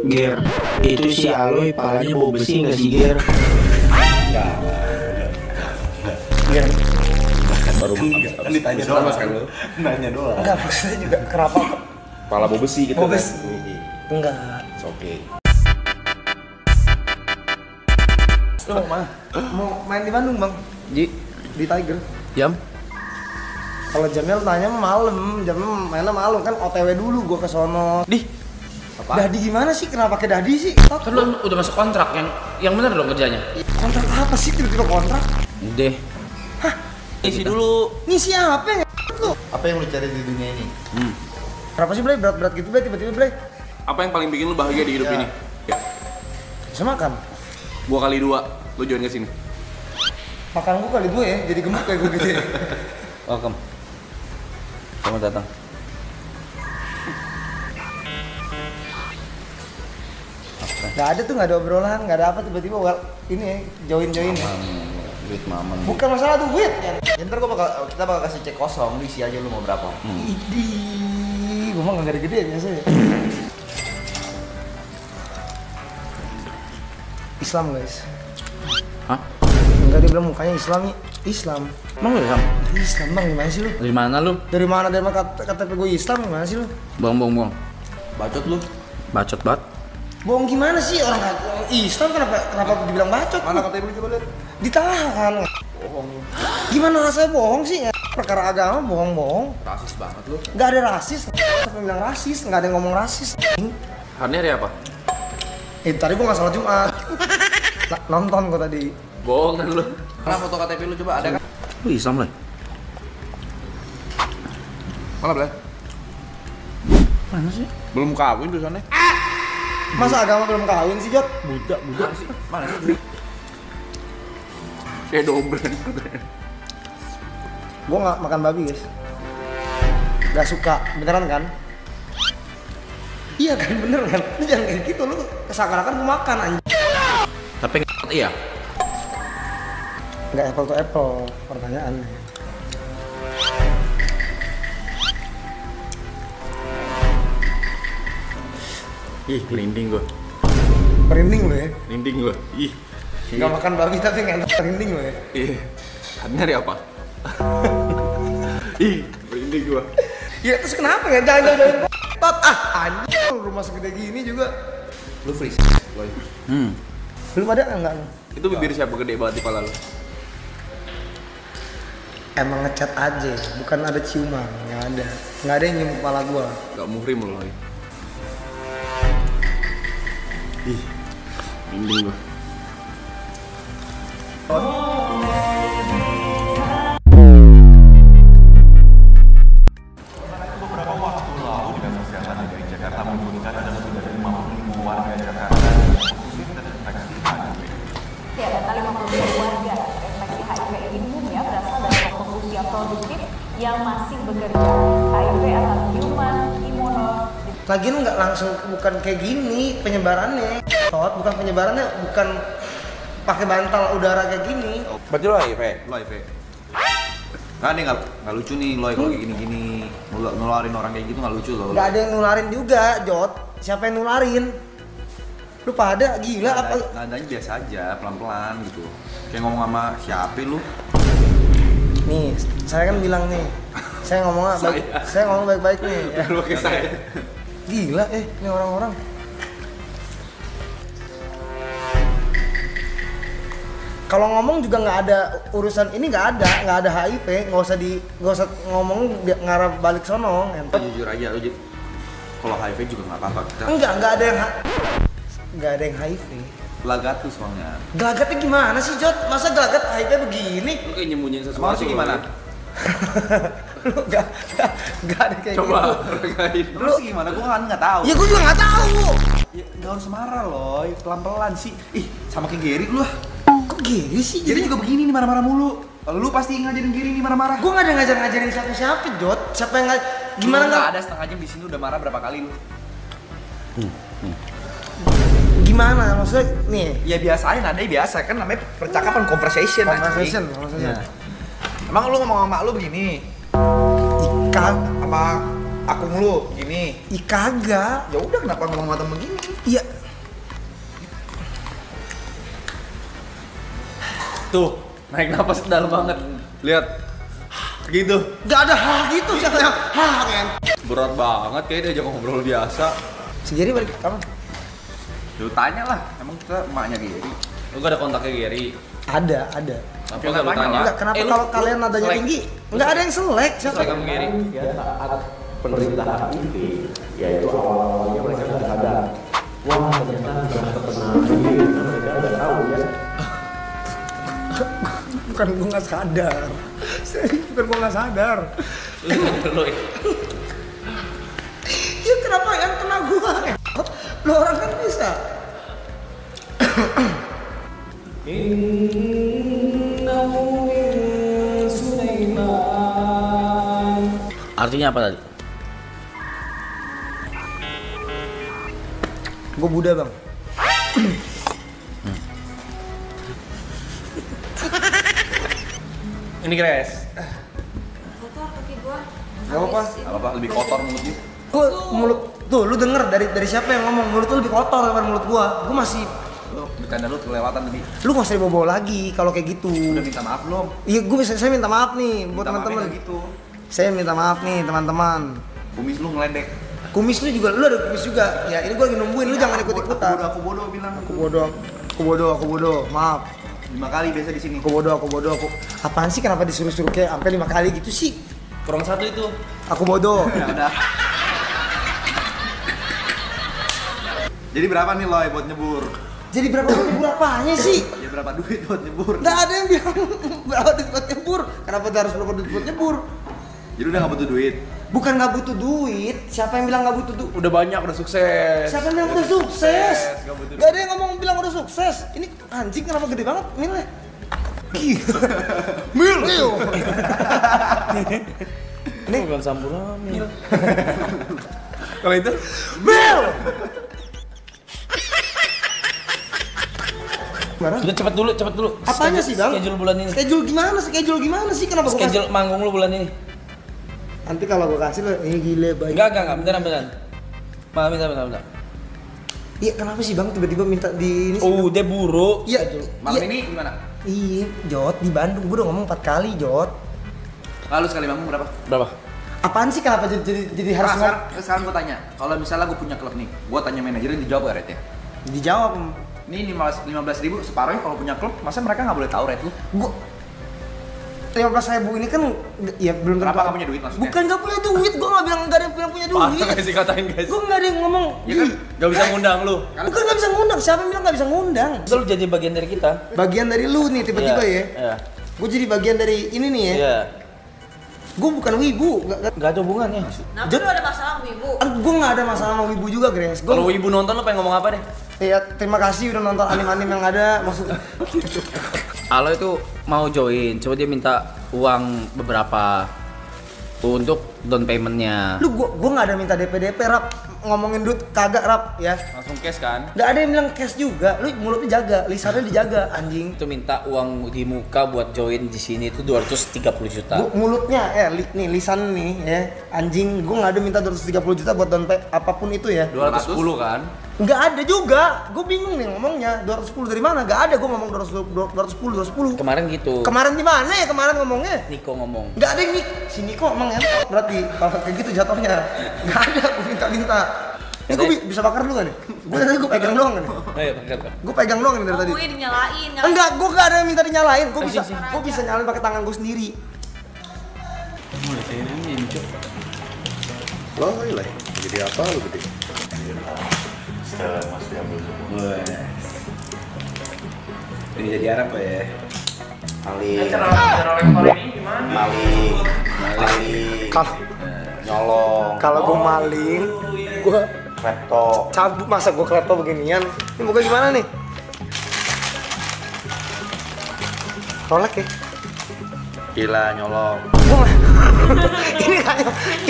Ger, itu si Aloy palanya bau besi nggak sih Ger? Enggak. Ger, Baru Kan ditanya doang mas kan lu. Nanya doang. enggak maksudnya juga kenapa? kepala bau besi gitu Bau kan. besi. Enggak. Oke. Lu mau mana? Mau main di Bandung bang? Di Tiger. Jam? Kalau jamnya lu tanya malam, jamnya mainnya malam kan OTW dulu gua ke sono. Dih, Dadi gimana sih? Kenapa ke Dadi sih? kan lu udah masuk kontrak yang benar dong kerjanya. Kontrak apa sih tiba-tiba kontrak? Deh. Isi dulu. Ngisi apa ya? Lu? Apa yang lu cari di dunia ini? Kenapa sih Blay? Berat-berat gitu Blay tiba-tiba Blay? Apa yang paling bikin lu bahagia di hidup Ya. ini? Ya. Bisa makan. Gua kali 2, lu join ke sini. Makan gua kali gue ya, jadi gemuk kayak gue gitu ya. Welcome. Selamat datang. Gak ada tuh, gak ada obrolan, gak ada apa tiba-tiba ini ya, join-join ya. Duit maman. Bukan masalah duit ya. Ya, ntar kita bakal kasih cek kosong, lu isi aja lu mau berapa. Idih, gua mah gak gede-gede biasa ya. Islam guys. Hah? Enggak, dia bilang mukanya Islam nih. Islam. Emang lu Sam? Islam bang, gimana sih lu? Dari mana lu? Dari mana KTP gue Islam, gimana sih lu? Bohong. Bacot lu. Bacot banget. Bohong gimana sih orang Islam kenapa dibilang bacot? Mana KTP lu coba lihat? Ditahan. Bohong. Gimana rasanya bohong sih? Perkara agama bohong-bohong. Rasis banget lu. Gak ada rasis. Siapa yang bilang rasis? Gak ada yang ngomong rasis. Hari ini hari apa? Tadi gua gak salat Jumat. Nonton gua tadi. Bohong kan lu. Mana foto KTP lu coba ada kan? Lu Islam lah. Mana Blay? Mana sih? Belum kawin tulisannya. Masa agama belum kawin sih, Jot? Budak. Mana sih? Saya dobren. Gua gak makan babi, guys. Gak suka, beneran kan? Iya kan, bener kan? Lu jangan kayak gitu, lu kesakarakan gua makan anjing. Tapi iya. Gak apple to apple, pertanyaannya. Ih, merinding gua. Merinding lu ya? Merinding gua. Ih. Gak makan babi tapi gak merinding lu ya? Iya. Hari ini hari apa? Ih, merinding gua. Ya terus kenapa ya? Jangan tot anjing, rumah segede gini juga. Lu freeze. Loy. Belum ada enggak? Itu bibir siapa gede banget di kepala lu? Emang ngecat aja, bukan ada ciuman, nggak ada. Nggak ada yang nyium kepala gua. Gak muhrim lu, Loy. Ih, merinding gua. Beberapa waktu lalu Dinas Kesehatan DKI Jakarta menyebutkan ada lebih dari 50.000 warga Jakarta yang positif terinfeksi HIV. Ya, data 50.000 warga terinfeksi HIV ini umumnya berasal dari kelompok usia produktif yang masih bekerja. HIV atau human immunodeficiency. Lagian nggak langsung, bukan kayak gini penyebarannya. Tot, bukan penyebarannya, bukan pakai bantal udara kayak gini. Berarti lo HIV? Lo HIV? Nah ini nggak lucu nih Loy kalau kayak gini-gini nularin orang kayak gitu nggak lucu loh. Nggak ada yang nularin juga, Jot. Siapa yang nularin? Lu pada gila apa? Nadanya biasa aja, pelan-pelan gitu. Kayak ngomong sama siapa lu? Nih, saya kan bilang nih. Saya ngomongnya baik, saya ngomong baik-baik nih. Ya. Lu pakai saya. Gila ini orang-orang. Kalau ngomong juga nggak ada urusan ini, nggak ada HIV, nggak usah ngomong ngarah balik sono. Jujur aja, kalau HIV juga nggak apa-apa. Nggak ada yang HIV. Gelagat tuh soalnya. Gelagatnya gimana sih, Jot? Masa gelagat HIV begini? Lu kayak nyembunyiin sesuatu. Maksudnya gimana? Lu nggak ada kayak Coba gitu. regain. Lu sih gimana? Gua kan nggak tahu. Ya gue juga nggak tahu. Ya, nggak harus marah loh, pelan-pelan sih. Ih, sama kayak Gary lu lah. Kok gini sih? Gary juga begini nih marah-marah mulu. Lu pasti ngajarin Gary nih marah-marah. Gue nggak ada ngajarin siapa-siapa, Jot. Siapa yang gimana nggak nggak? ada setengah jam di sini udah marah berapa kali lu? Gimana maksudnya nih? Ya biasain, ada biasa kan namanya percakapan conversation. Conversation. Ya. Emang lu ngomong sama lu begini? Ikan Apa aku mulu gini. Ih kagak. Ya udah kenapa ngomong sama temen begini? Iya. Tuh, naik napas dalam banget. Lihat. Gitu. Gak ada hal gitu siapa yang men. Berat banget kayak diajak ngobrol biasa. Si Gary balik kapan? Lu tanya lah, emang kita emaknya Gary. Lu gak ada kontaknya Gary? Ada. Apa enggak lu tanya? Enggak, kenapa lu kalau kalian nadanya selek. tinggi? Enggak ada yang selek, siapa? Selek sama Gary. Pemerintahan ini yaitu awal-awalnya mereka nggak sadar wah ternyata sudah terkenal ini mereka udah tahu ya Bukan gue nggak sadar. Bukan gue nggak sadar. Lu. Ya kenapa yang kena gua? Lo orang kan bisa. Artinya apa tadi? Gue Buddha bang. Ini Gres. Kotor kaki gua. Gak apa-apa, lebih kotor mulutnya. Gue mulut tuh, lu denger dari siapa yang ngomong mulut lu lebih kotor daripada mulut gua. Gue masih, Bercanda lu kelewatan tadi. lu nggak usah dibawa lagi kalau kayak gitu. Udah minta maaf belum? Iya, saya minta maaf nih buat Minta maafnya teman-teman. nggak gitu. Saya minta maaf nih teman-teman. Kumis lu ngeledek. Kumis lu juga, lu ada kumis juga. Ya ini gue lagi nungguin, lu jangan ikut-ikutan. Aku bodoh bilang. Aku bodoh. Maaf. 5 kali biasa di sini. Aku bodoh. Apaan sih kenapa disuruh-suruh kayak sampai 5 kali gitu sih? Kurang satu itu. Aku bodoh. Ya udah. Jadi berapa nih Loy buat nyebur? Jadi berapa apanya sih? Ya berapa duit buat nyebur? Nggak ada yang bilang berapa duit buat nyebur. Kenapa dia harus berapa duit buat nyebur? Jadi udah gak butuh duit. Bukan nggak butuh duit. Siapa yang bilang nggak butuh duit? Udah banyak, udah sukses. Siapa yang bilang udah sukses? Nggak butuh Gak ada yang ngomong bilang udah sukses. Ini anjing kenapa gede banget nilai? Gila. Mil. Ini bukan sampurna. Kalau itu? Mil. Gimana? Udah cepet dulu. Apanya sih bang? Schedule bulan ini. Schedule gimana sih? Kenapa gua kasih? Schedule manggung lu bulan ini. Nanti kalau gua kasih lo, ini gile baik. Enggak, beneran. Bentar. Iya kenapa sih bang tiba-tiba minta di ini sih? Oh, udah buruk. Iya. Malam iya. ini gimana? Iya, Jot di Bandung. Gua udah ngomong 4 kali, Jot. Lalu sekali manggung berapa? Berapa? Apaan sih kenapa jadi harus Sekarang gue tanya, kalau misalnya gue punya klub nih, gue tanya manajernya dijawab gak rate-nya? dijawab? Ini 15.000 separuhnya kalau punya klub, masa mereka nggak boleh tahu rate lu? Gua 15.000 ini kan ya belum Kenapa tentu- nggak punya duit maksudnya? Bukan nggak punya duit, gua nggak bilang nggak ada yang punya duit. Parah guys, dikatain guys. Gua nggak ada yang ngomong. Ya kan? Gak bisa ngundang lu. Bukan nggak bisa ngundang, siapa yang bilang nggak bisa ngundang? Itu lu jadi bagian dari kita. Bagian dari lu nih tiba-tiba ya. Iya. Gue jadi bagian dari ini nih ya. Iya. Gue bukan wibu, Enggak ada hubungannya. Nah, lu ada masalah sama ibu. gue nggak ada masalah sama wibu juga, Grace. Kalau Gue ibu nonton lu pengen ngomong apa deh? ya terima kasih udah nonton anime-anime yang ada. Maksud Alo itu mau join, coba dia minta uang beberapa untuk down paymentnya. lu gue nggak ada minta DP rap, ngomongin duit kagak rap ya. Langsung cash kan? Nggak ada yang bilang cash juga. Lu mulutnya jaga, lisannya dijaga anjing. Itu minta uang di muka buat join di sini itu 230 juta. Mulutnya nih lisan nih ya anjing. Gue nggak ada minta 230 juta buat down pay apapun itu ya. 210 kan? Nggak ada juga. Gue bingung nih ngomongnya 210 dari mana? Nggak ada gue ngomong 210. Kemarin gitu. Kemarin di mana ya kemarin ngomongnya? Niko ngomong. Nggak ada yang si Niko emang ya berarti kalau kayak gitu jatuhnya. Nggak ada gue minta. Ini gue bisa bakar dulu kan nih? Gue pegang doang kan? Ayo, pakai. Gue pegang doang nih dari tadi. Ngomongnya dinyalain. Enggak, gue nggak ada yang minta dinyalain. Gue bisa, sini. gue bisa nyalain pakai tangan gue sendiri. Lo lah jadi apa lo gede? Setelah Mas diambil semua. Ini jadi Arab ya? Maling, Kalau nyolong, kalau gue maling, gue laptop. cabut masa gue klepto beginian. Ini muka gimana nih? Rolek ya? Gila nyolong. Gua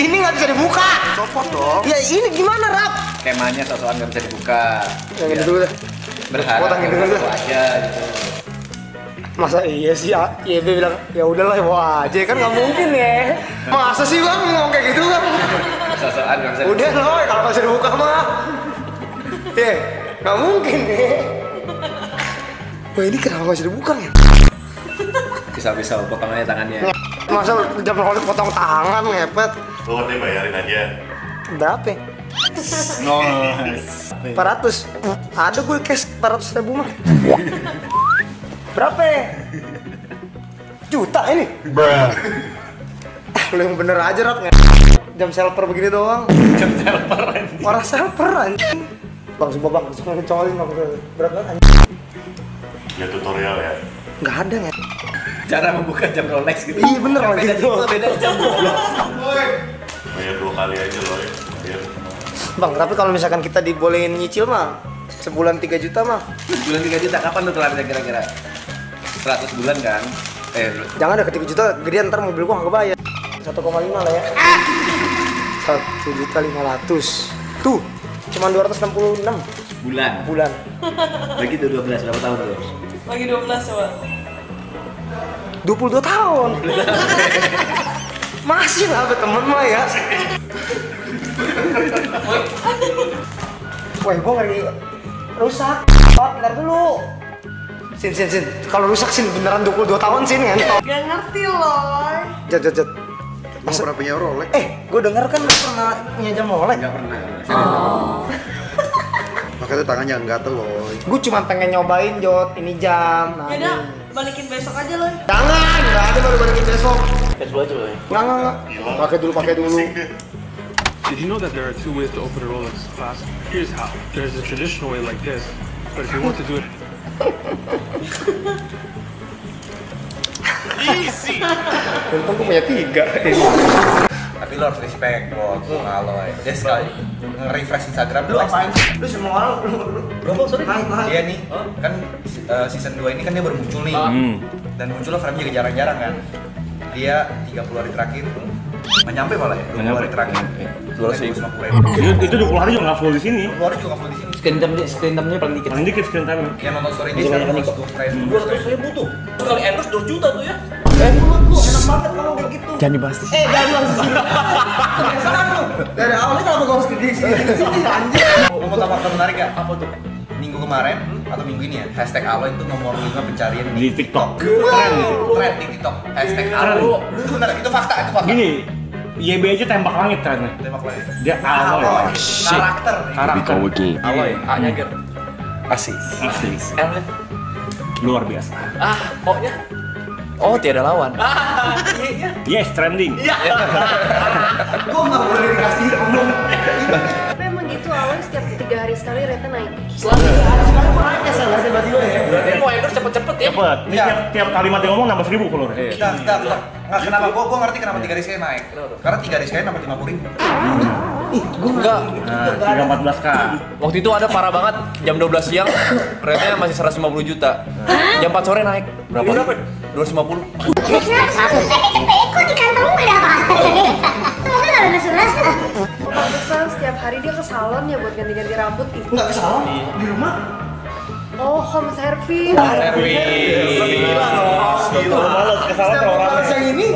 ini nggak bisa dibuka. Copot dong. Ya ini gimana rap? Skemanya sosokan nggak bisa dibuka. Yang ini dulu dah. Berharap Potongin dulu itu dah. aja gitu. Masa iya sih YB bilang ya udahlah mau aja kan nggak mungkin ya. Masa sih bang ngomong kayak gitu bang? Masa sosokan nggak bisa. Udah loh, kalau masih dibuka mah. Nggak mungkin deh. Wah ini kenapa masih dibuka ya? Bisa potong aja tangannya. Masa jam rolik potong tangan ngepet? Lu katanya bayarin aja. Berapa? 400. Ada gue cash 400.000 mah. Berapa? Juta ini? Lu yang bener aja Rot, jam selper begini doang. Jam selper anjing. Orang selper anjing. Bang, sumpah bang, suka ngecolin bang, berat banget anjing. Ya tutorial ya. Nggak ada ya? Cara membuka jam Rolex gitu. Iya bener lah gitu. Beda jam Rolex. Bayar 2 kali aja loh ya. Bayar. Bang, tapi kalau misalkan kita dibolehin nyicil mah, sebulan 3 juta mah. Bulan 3 juta kapan tuh kelarnya kira-kira? 100 bulan kan? Jangan ada ke 3 juta, gedean ntar mobil gua nggak kebayar. 1,5 lah ya. 1.500.000. Tuh, cuma 266 bulan. Lagi tuh 12 berapa tahun tuh? Lagi 12 coba. 22 tahun. Masih lah temen mah ya. Woi, gua ngeri rusak. Bentar dulu. Sin. Kalau rusak Sin beneran 22 tahun Sin kan? Gak ngerti loh. Jat. Masa pernah punya Rolex? Gua denger kan lu pernah punya jam Rolex. Enggak pernah. Makanya tangannya gatel loh. Gua cuma pengen nyobain Jot, ini jam. Nah, Yaudah, balikin besok aja loh. jangan, nggak ada baru balikin besok. Tes dulu aja loh ya. Nggak. Pakai dulu. Did you know that there are 2 ways to open a Rolex clasp? Here's how. There's a traditional way like this, but if you want to do it easy. Untung gua punya 3. Tapi lo harus respect bos sama Aloy. Dia sekali nge-refresh Instagram Lu apain? Lu semua orang lu sorry. Naik. Dia nih kan season 2 ini kan dia baru muncul nih. Dan munculnya frame juga jarang-jarang kan. Dia 30 hari terakhir nggak nyampe malah ya, 20 hari terakhir 250.000. Itu 20 hari juga nggak full di sini. 20 hari juga nggak full di sini. Screen time-nya paling dikit. Paling dikit screen time. Yang nonton story ini Masih sekarang banyak nih, 200.000 tuh. Sekali endorse 2 juta tuh ya. Lu enak banget kalau kayak gitu. Jangan dibahas. Jangan lu. Kebiasaan lu. Dari awalnya kenapa gua harus gede sini anjir. Mau tambah fakta menarik gak? Apa tuh? Minggu kemarin atau minggu ini ya, hashtag Aloy itu nomor 5 pencarian Di TikTok. Trend di TikTok. Hashtag Aloy. Bener, itu fakta. Gini, YB aja tembak langit trennya. Tembak lagi. Dia Aloy. Karakter. Aloy, A-nya Ger. Asik. L-nya? Luar biasa. O-nya? Oh, tiada lawan. Yes, trending. Gua nggak boleh dikasih ngomong. Tapi emang gitu Aloy setiap 3 hari sekali rate naik. Sekarang gua nanya salah tiba-tiba ya. Berarti mau endorse cepet-cepet ya? Cepet. Ini Iya. tiap kalimat dia ngomong nambah 1.000 follower. Kita. Nggak kenapa, gua ngerti kenapa 3 hari sekali naik. Karena 3 hari sekali nambah 50.000. Enggak. Nah, 314k. Waktu itu ada parah banget, jam 12 siang rate-nya masih 150 juta. Jam 4 sore naik. Berapa? 250. Kok di kantongmu ada apa? Kamu gak ada surat? Pantesan setiap hari dia ke salon ya buat ganti-ganti rambut itu. Nggak ke salon di rumah. Oh, home service. Males kesalahan kalau rame. Yang ini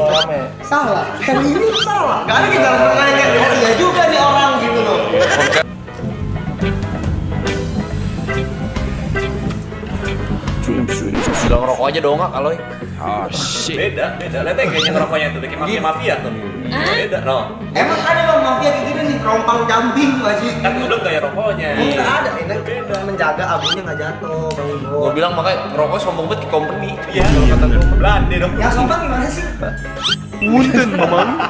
salah. Yang ini salah. Gak ada di dalam pertanyaan kayak oh iya juga nih orang gitu loh. Sudah ngerokok aja dong nggak Aloy? Beda. Lihat kayaknya ngerokoknya tuh, kayak mafia tuh. Beda, no. Emang ada bang mafia kayak gini nih, rompang jambing wajib. Kan udah kayak rokoknya. Nggak ada, ini menjaga abunya nggak jatuh, bang Ibo. Gue bilang makanya ngerokok sombong banget ke company. Iya, kalau kata gue belande dong. Yang sombong gimana sih? Punten, Mamang.